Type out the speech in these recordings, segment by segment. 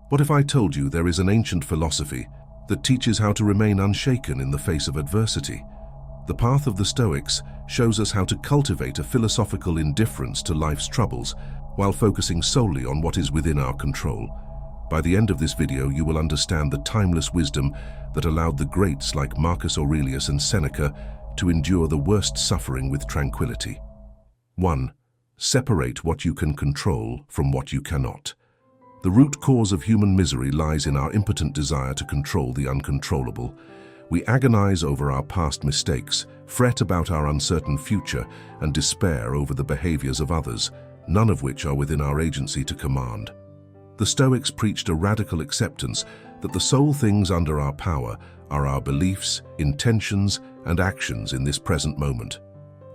What if I told you there is an ancient philosophy that teaches how to remain unshaken in the face of adversity? The path of the Stoics shows us how to cultivate a philosophical indifference to life's troubles while focusing solely on what is within our control. By the end of this video, you will understand the timeless wisdom that allowed the greats like Marcus Aurelius and Seneca to endure the worst suffering with tranquility. 1. Separate what you can control from what you cannot. The root cause of human misery lies in our impotent desire to control the uncontrollable. We agonize over our past mistakes, fret about our uncertain future, and despair over the behaviors of others, none of which are within our agency to command. The Stoics preached a radical acceptance that the sole things under our power are our beliefs, intentions, and actions in this present moment.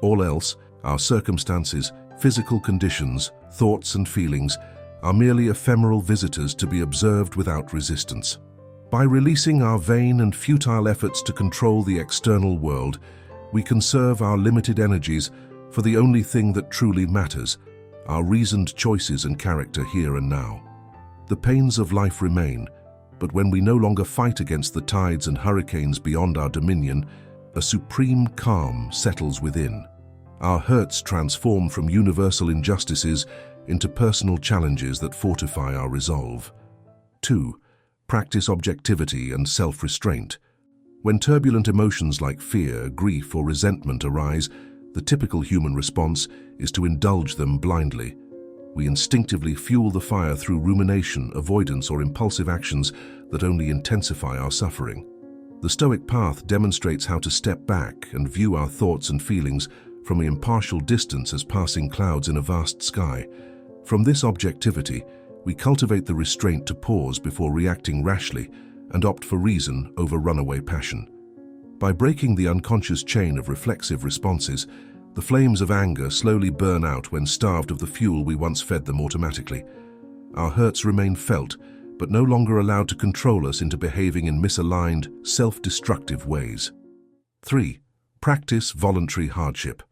All else, our circumstances, physical conditions, thoughts and feelings, are merely ephemeral visitors to be observed without resistance. By releasing our vain and futile efforts to control the external world, we conserve our limited energies for the only thing that truly matters, our reasoned choices and character here and now. The pains of life remain, but when we no longer fight against the tides and hurricanes beyond our dominion, a supreme calm settles within. Our hurts transform from universal injustices into personal challenges that fortify our resolve. 2. Practice objectivity and self-restraint. When turbulent emotions like fear, grief, or resentment arise, the typical human response is to indulge them blindly. We instinctively fuel the fire through rumination, avoidance, or impulsive actions that only intensify our suffering. The Stoic path demonstrates how to step back and view our thoughts and feelings from an impartial distance as passing clouds in a vast sky. From this objectivity, we cultivate the restraint to pause before reacting rashly and opt for reason over runaway passion. By breaking the unconscious chain of reflexive responses, the flames of anger slowly burn out when starved of the fuel we once fed them automatically. Our hurts remain felt, but no longer allowed to control us into behaving in misaligned, self-destructive ways. 3. Practice voluntary hardship.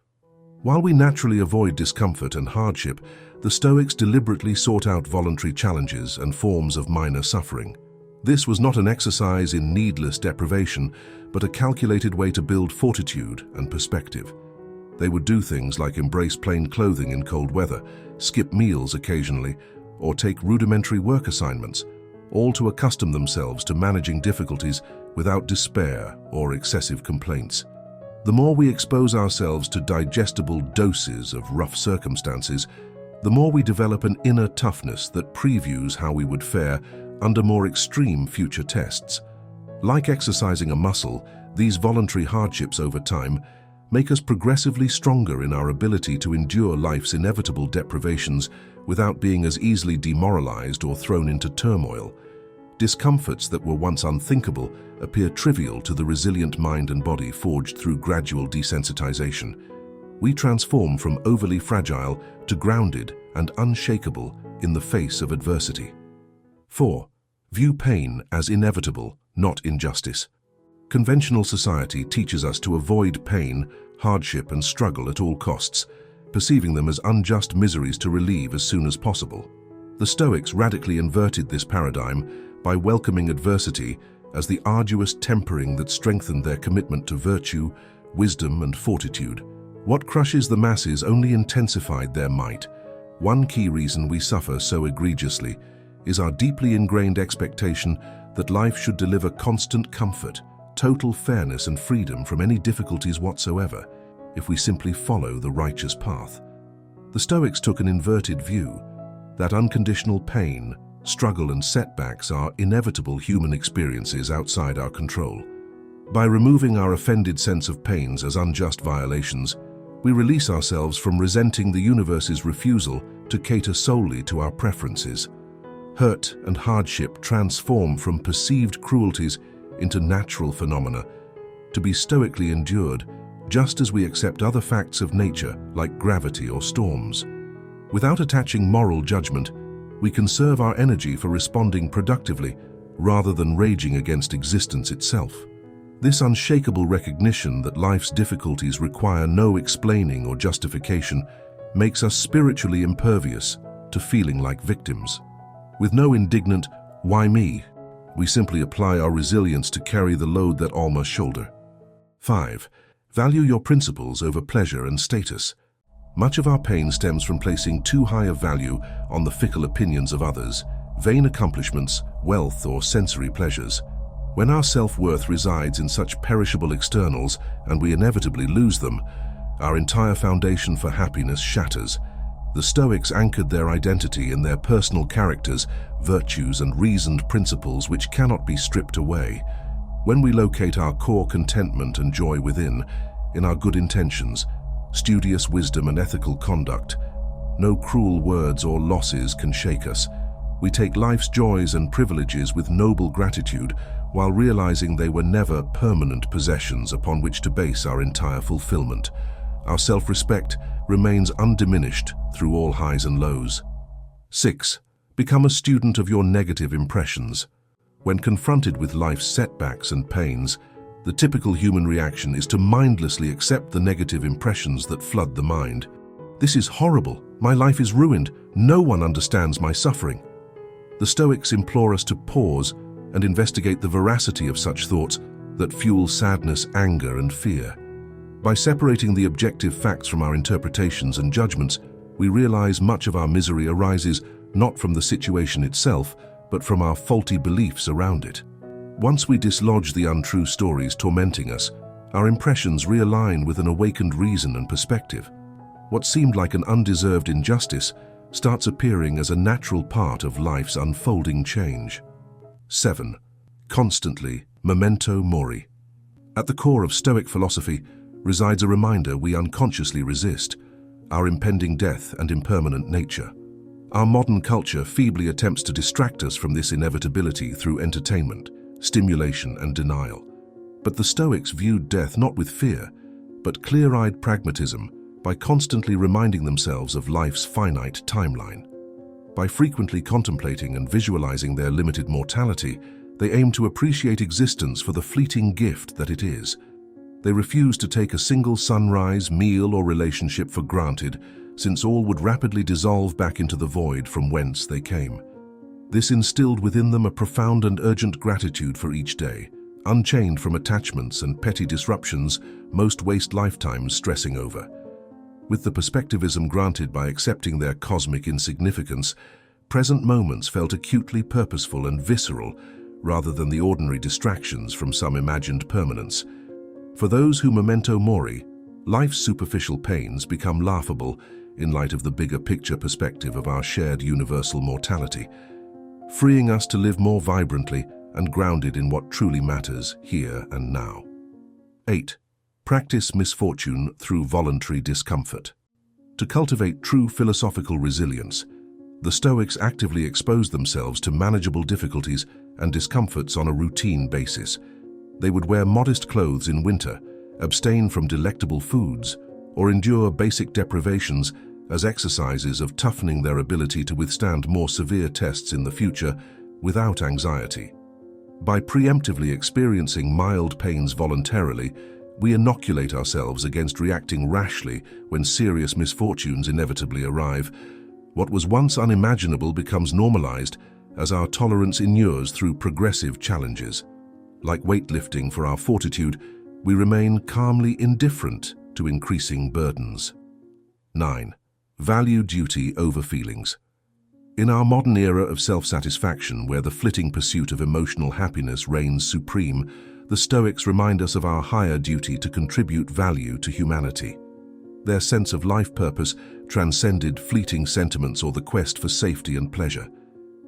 While we naturally avoid discomfort and hardship, the Stoics deliberately sought out voluntary challenges and forms of minor suffering. This was not an exercise in needless deprivation, but a calculated way to build fortitude and perspective. They would do things like embrace plain clothing in cold weather, skip meals occasionally, or take rudimentary work assignments, all to accustom themselves to managing difficulties without despair or excessive complaints. The more we expose ourselves to digestible doses of rough circumstances, the more we develop an inner toughness that previews how we would fare under more extreme future tests. Like exercising a muscle, these voluntary hardships over time make us progressively stronger in our ability to endure life's inevitable deprivations without being as easily demoralized or thrown into turmoil. Discomforts that were once unthinkable appear trivial to the resilient mind and body forged through gradual desensitization. We transform from overly fragile to grounded and unshakable in the face of adversity. 4. View pain as inevitable, not injustice. Conventional society teaches us to avoid pain, hardship, and struggle at all costs, perceiving them as unjust miseries to relieve as soon as possible. The Stoics radically inverted this paradigm by welcoming adversity as the arduous tempering that strengthened their commitment to virtue, wisdom, and fortitude. What crushes the masses only intensified their might. One key reason we suffer so egregiously is our deeply ingrained expectation that life should deliver constant comfort, total fairness, and freedom from any difficulties whatsoever if we simply follow the righteous path. The Stoics took an inverted view that unconditional pain, struggle, and setbacks are inevitable human experiences outside our control. By removing our offended sense of pains as unjust violations, we release ourselves from resenting the universe's refusal to cater solely to our preferences. Hurt and hardship transform from perceived cruelties into natural phenomena, to be stoically endured, just as we accept other facts of nature like gravity or storms. Without attaching moral judgment, we conserve our energy for responding productively rather than raging against existence itself. This unshakable recognition that life's difficulties require no explaining or justification makes us spiritually impervious to feeling like victims. With no indignant, Why me? We simply apply our resilience to carry the load that all must shoulder. 5. Value your principles over pleasure and status. Much of our pain stems from placing too high a value on the fickle opinions of others, vain accomplishments, wealth, or sensory pleasures. When our self-worth resides in such perishable externals and we inevitably lose them, our entire foundation for happiness shatters. The Stoics anchored their identity in their personal characters, virtues, and reasoned principles which cannot be stripped away. When we locate our core contentment and joy within, in our good intentions, studious wisdom and ethical conduct, no cruel words or losses can shake us. We take life's joys and privileges with noble gratitude while realizing they were never permanent possessions upon which to base our entire fulfillment. Our self-respect remains undiminished through all highs and lows. 6. Become a student of your negative impressions. When confronted with life's setbacks and pains, the typical human reaction is to mindlessly accept the negative impressions that flood the mind. This is horrible. My life is ruined. No one understands my suffering. The Stoics implore us to pause and investigate the veracity of such thoughts that fuel sadness, anger, and fear. By separating the objective facts from our interpretations and judgments, we realize much of our misery arises not from the situation itself, but from our faulty beliefs around it. Once we dislodge the untrue stories tormenting us, our impressions realign with an awakened reason and perspective. What seemed like an undeserved injustice starts appearing as a natural part of life's unfolding change. 7. Constantly, memento mori. At the core of Stoic philosophy resides a reminder we unconsciously resist: our impending death and impermanent nature. Our modern culture feebly attempts to distract us from this inevitability through entertainment, stimulation, and denial. But the Stoics viewed death not with fear, but clear-eyed pragmatism, by constantly reminding themselves of life's finite timeline. By frequently contemplating and visualizing their limited mortality, they aim to appreciate existence for the fleeting gift that it is. They refuse to take a single sunrise, meal, or relationship for granted, since all would rapidly dissolve back into the void from whence they came. This instilled within them a profound and urgent gratitude for each day, unchained from attachments and petty disruptions most waste lifetimes stressing over. With the perspectivism granted by accepting their cosmic insignificance, present moments felt acutely purposeful and visceral, rather than the ordinary distractions from some imagined permanence. For those who memento mori, life's superficial pains become laughable in light of the bigger picture perspective of our shared universal mortality, freeing us to live more vibrantly and grounded in what truly matters here and now. 8. Practice misfortune through voluntary discomfort. To cultivate true philosophical resilience, the Stoics actively exposed themselves to manageable difficulties and discomforts on a routine basis. They would wear modest clothes in winter, abstain from delectable foods, or endure basic deprivations as exercises of toughening their ability to withstand more severe tests in the future without anxiety. By preemptively experiencing mild pains voluntarily, we inoculate ourselves against reacting rashly when serious misfortunes inevitably arrive. What was once unimaginable becomes normalized as our tolerance inures through progressive challenges. Like weightlifting for our fortitude, we remain calmly indifferent to increasing burdens. 9. Value duty over feelings. In our modern era of self-satisfaction, where the flitting pursuit of emotional happiness reigns supreme, the Stoics remind us of our higher duty to contribute value to humanity. Their sense of life purpose transcended fleeting sentiments or the quest for safety and pleasure.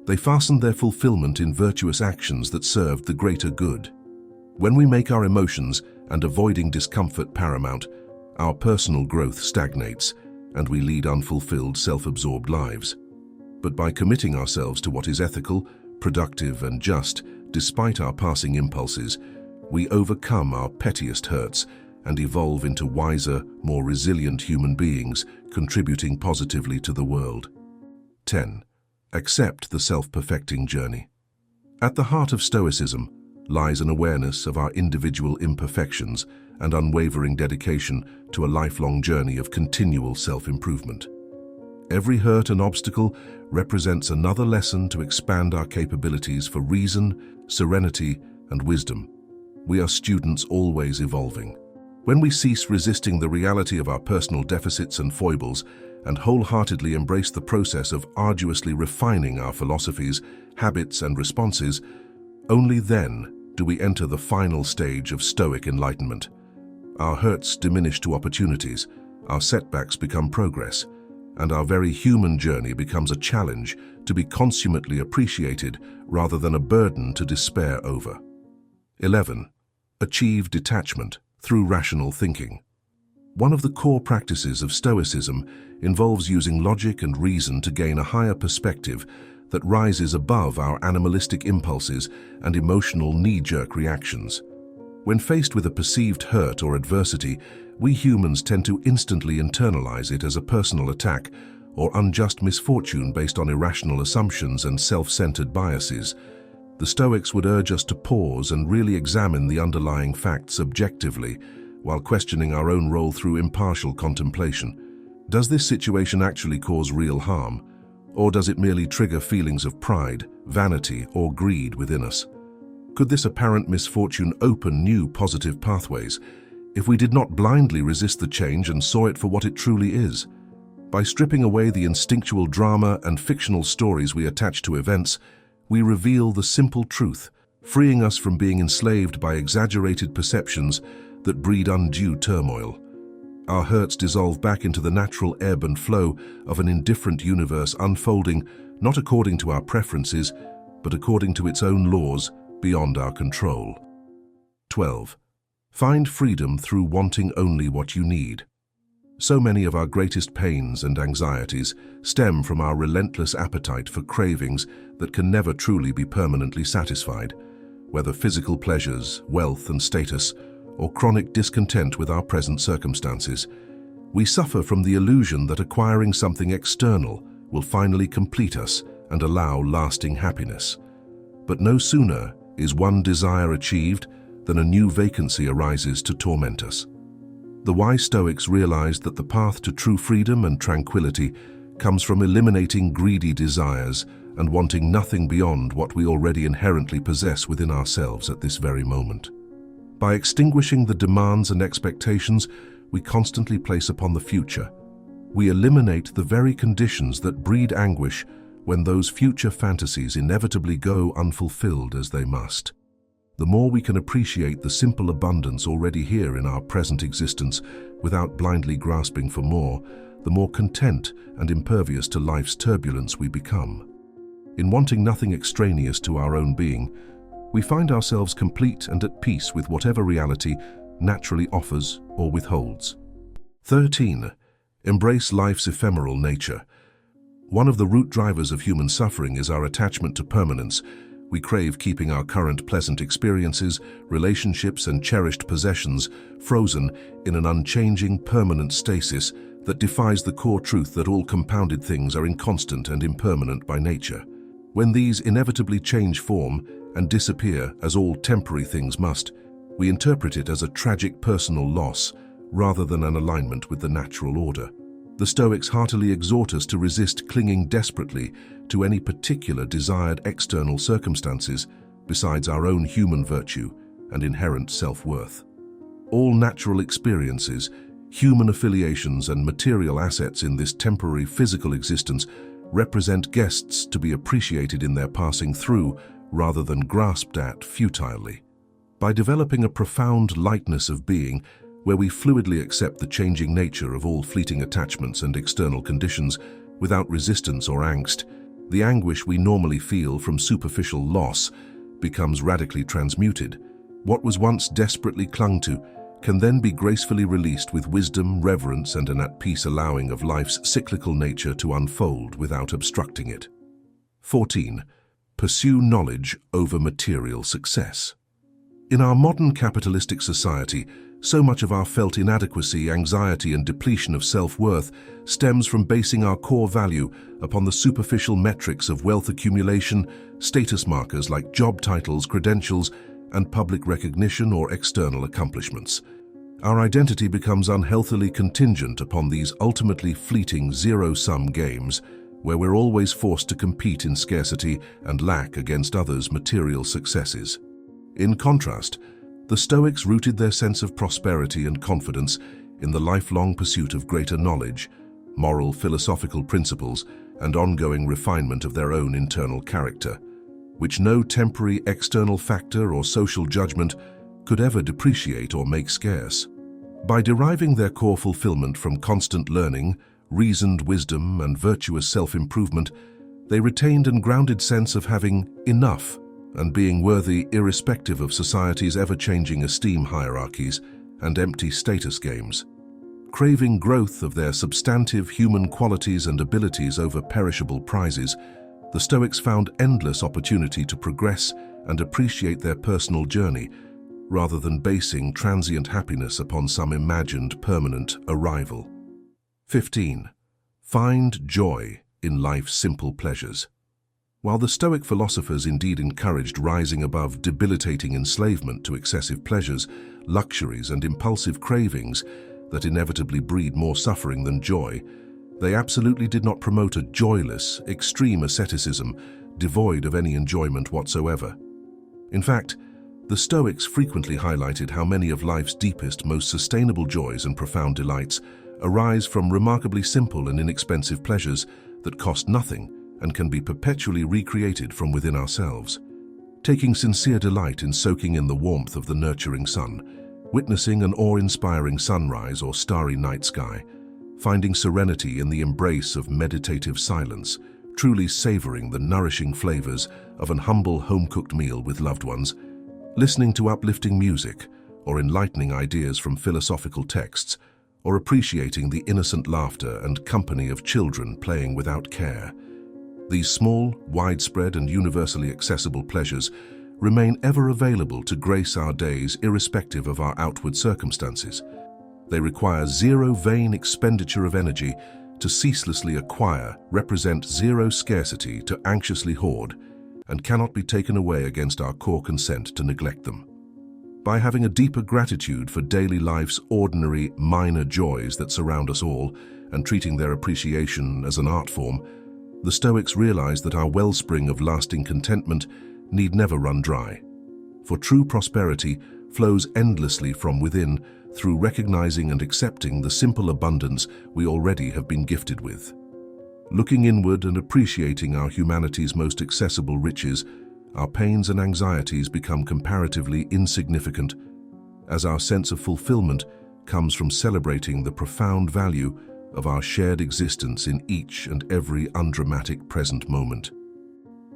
They fastened their fulfillment in virtuous actions that served the greater good. When we make our emotions and avoiding discomfort paramount, our personal growth stagnates, and we lead unfulfilled, self-absorbed lives. But by committing ourselves to what is ethical, productive, and just, despite our passing impulses, we overcome our pettiest hurts and evolve into wiser, more resilient human beings, contributing positively to the world. 10. Accept the self-perfecting journey. At the heart of Stoicism lies an awareness of our individual imperfections and unwavering dedication to a lifelong journey of continual self-improvement. Every hurt and obstacle represents another lesson to expand our capabilities for reason, serenity, and wisdom. We are students always evolving. When we cease resisting the reality of our personal deficits and foibles and wholeheartedly embrace the process of arduously refining our philosophies, habits, and responses, only then do we enter the final stage of Stoic enlightenment. Our hurts diminish to opportunities, our setbacks become progress, and our very human journey becomes a challenge to be consummately appreciated rather than a burden to despair over. 11. Achieve detachment through rational thinking. One of the core practices of Stoicism involves using logic and reason to gain a higher perspective that rises above our animalistic impulses and emotional knee-jerk reactions. When faced with a perceived hurt or adversity, we humans tend to instantly internalize it as a personal attack or unjust misfortune based on irrational assumptions and self-centered biases. The Stoics would urge us to pause and really examine the underlying facts objectively, while questioning our own role through impartial contemplation. Does this situation actually cause real harm, or does it merely trigger feelings of pride, vanity, or greed within us? Could this apparent misfortune open new positive pathways if we did not blindly resist the change and saw it for what it truly is? By stripping away the instinctual drama and fictional stories we attach to events, we reveal the simple truth, freeing us from being enslaved by exaggerated perceptions that breed undue turmoil. Our hurts dissolve back into the natural ebb and flow of an indifferent universe unfolding not according to our preferences, but according to its own laws beyond our control. 12. Find freedom through wanting only what you need. So many of our greatest pains and anxieties stem from our relentless appetite for cravings that can never truly be permanently satisfied, whether physical pleasures, wealth and status, or chronic discontent with our present circumstances. We suffer from the illusion that acquiring something external will finally complete us and allow lasting happiness. But no sooner is one desire achieved than a new vacancy arises to torment us. The wise Stoics realized that the path to true freedom and tranquility comes from eliminating greedy desires and wanting nothing beyond what we already inherently possess within ourselves at this very moment. By extinguishing the demands and expectations we constantly place upon the future, we eliminate the very conditions that breed anguish when those future fantasies inevitably go unfulfilled as they must. The more we can appreciate the simple abundance already here in our present existence without blindly grasping for more, the more content and impervious to life's turbulence we become. In wanting nothing extraneous to our own being, we find ourselves complete and at peace with whatever reality naturally offers or withholds. 13. Embrace life's ephemeral nature. One of the root drivers of human suffering is our attachment to permanence. We crave keeping our current pleasant experiences, relationships, and cherished possessions frozen in an unchanging, permanent stasis that defies the core truth that all compounded things are inconstant and impermanent by nature. When these inevitably change form and disappear, as all temporary things must, we interpret it as a tragic personal loss rather than an alignment with the natural order. The Stoics heartily exhort us to resist clinging desperately to any particular desired external circumstances besides our own human virtue and inherent self-worth. All natural experiences, human affiliations, and material assets in this temporary physical existence represent guests to be appreciated in their passing through rather than grasped at futilely. By developing a profound lightness of being, where we fluidly accept the changing nature of all fleeting attachments and external conditions without resistance or angst, the anguish we normally feel from superficial loss becomes radically transmuted. What was once desperately clung to can then be gracefully released with wisdom, reverence, and an at-peace allowing of life's cyclical nature to unfold without obstructing it. 14. Pursue knowledge over material success. In our modern capitalistic society, so much of our felt inadequacy, anxiety, and depletion of self-worth stems from basing our core value upon the superficial metrics of wealth accumulation, status markers like job titles, credentials, and public recognition or external accomplishments. Our identity becomes unhealthily contingent upon these ultimately fleeting zero-sum games where we're always forced to compete in scarcity and lack against others' material successes. In contrast, the Stoics rooted their sense of prosperity and confidence in the lifelong pursuit of greater knowledge, moral philosophical principles, and ongoing refinement of their own internal character, which no temporary external factor or social judgment could ever depreciate or make scarce. By deriving their core fulfillment from constant learning, reasoned wisdom, and virtuous self-improvement, they retained a grounded sense of having enough and being worthy irrespective of society's ever-changing esteem hierarchies and empty status games. Craving growth of their substantive human qualities and abilities over perishable prizes, the Stoics found endless opportunity to progress and appreciate their personal journey, rather than basing transient happiness upon some imagined permanent arrival. 15. Find joy in life's simple pleasures. While the Stoic philosophers indeed encouraged rising above debilitating enslavement to excessive pleasures, luxuries, and impulsive cravings that inevitably breed more suffering than joy, they absolutely did not promote a joyless, extreme asceticism devoid of any enjoyment whatsoever. In fact, the Stoics frequently highlighted how many of life's deepest, most sustainable joys and profound delights arise from remarkably simple and inexpensive pleasures that cost nothing and can be perpetually recreated from within ourselves. Taking sincere delight in soaking in the warmth of the nurturing sun, witnessing an awe-inspiring sunrise or starry night sky, finding serenity in the embrace of meditative silence, truly savoring the nourishing flavors of an humble home-cooked meal with loved ones, listening to uplifting music or enlightening ideas from philosophical texts, or appreciating the innocent laughter and company of children playing without care. These small, widespread, and universally accessible pleasures remain ever available to grace our days irrespective of our outward circumstances. They require zero vain expenditure of energy to ceaselessly acquire, represent zero scarcity to anxiously hoard, and cannot be taken away against our core consent to neglect them. By having a deeper gratitude for daily life's ordinary, minor joys that surround us all, and treating their appreciation as an art form, the Stoics realized that our wellspring of lasting contentment need never run dry. For true prosperity flows endlessly from within through recognizing and accepting the simple abundance we already have been gifted with. Looking inward and appreciating our humanity's most accessible riches, our pains and anxieties become comparatively insignificant, as our sense of fulfillment comes from celebrating the profound value of our shared existence in each and every undramatic present moment.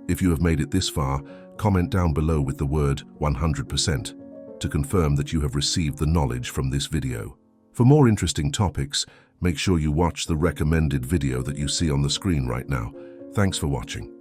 If you have made it this far, comment down below with the word 100% to confirm that you have received the knowledge from this video. For more interesting topics, make sure you watch the recommended video that you see on the screen right now. Thanks for watching.